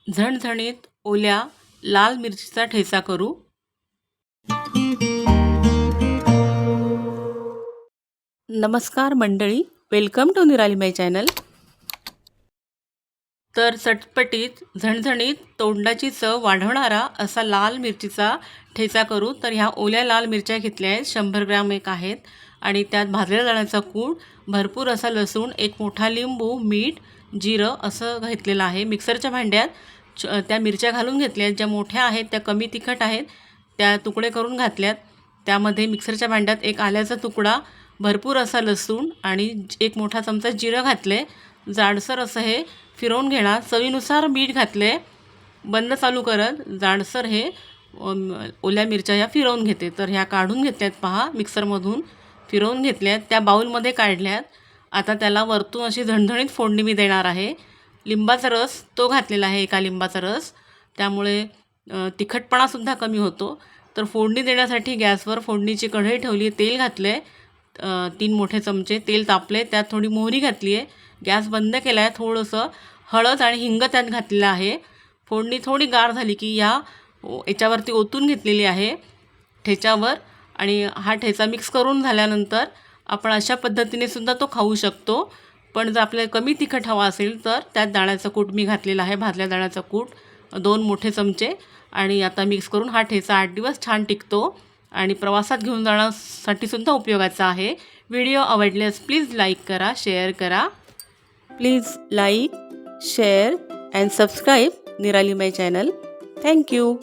झणझणीत ओल्या लाल मिरचीचा ठेचा करू। नमस्कार मंडळी, वेलकम टू निराली माय चॅनल। तर चटपटीत झणझणीत तोंडाची चव वाढवणारा असा लाल मिरचीचा ठेचा करू। तर ह्या ओल्या लाल मिरच्या घेतल्या आहेत, 100 ग्रॅम एक आहेत आणि त्यात भाजलेल्या दाण्याचा कूट, भरपूर असा लसूण, एक मोठा लिंबू, मीठ, जिरं असं घेतलेलं आहे। मिक्सरच्या भांड्यात त्या मिरच्या घालून घेतल्या आहेत, ज्या मोठ्या आहेत त्या कमी तिखट आहेत त्या तुकडे करून घातल्यात। त्यामध्ये मिक्सरच्या भांड्यात एक आल्याचा तुकडा, भरपूर असा लसूण आणि एक मोठा चमचा जिरं घातले। जाडसर असं हे फिरवून घेणार। चवीनुसार मीठ घातले। बंद चालू करत जाडसर हे ओल्या मिरच्या ह्या फिरवून घेते। तर ह्या काढून घेतल्यात पहा, मिक्सरमधून फिरवून घेतल्यात, त्या बाउलमध्ये काढल्यात। आता त्याला वरतून अशी झणझणीत फोडणी मी देणार आहे। लिंबाचा रस तो घातलेला आहे, एका लिंबाचा रस, त्यामुळे तिखटपणासुद्धा कमी होतो। तर फोडणी देण्यासाठी गॅसवर फोडणीची कढई ठेवली, तेल घातले, 3 मोठे चमचे तेल तापले, त्यात थोडी मोहरी घातली आहे, गॅस बंद केला आहे, थोडंसं हळद आणि हिंग त्यात घातलेलं आहे। फोडणी थोडी गार झाली की याच्यावरती ओतून घेतलेली आहे ठेच्यावर, आणि हा ठेचा मिक्स करून झाल्यानंतर आपण अशा पद्धतीने सुद्धा तो खाऊ शकतो। पण जर आपल्याला कमी तिखट हवा असेल तर त्यात दाण्याचं कूट मी घातलेला आहे, भाजल्या दाण्याचा कूट 2 मोठे चमचे, आणि आता मिक्स करून हा ठेचा 8 दिवस छान टिकतो आणि प्रवासात घेऊन जाण्यासाठी सुद्धा उपयोगाचा आहे। व्हिडिओ आवडल्यास प्लीज लाईक करा, शेअर करा। Please like, share and subscribe निराली माय चॅनल। थँक्यू।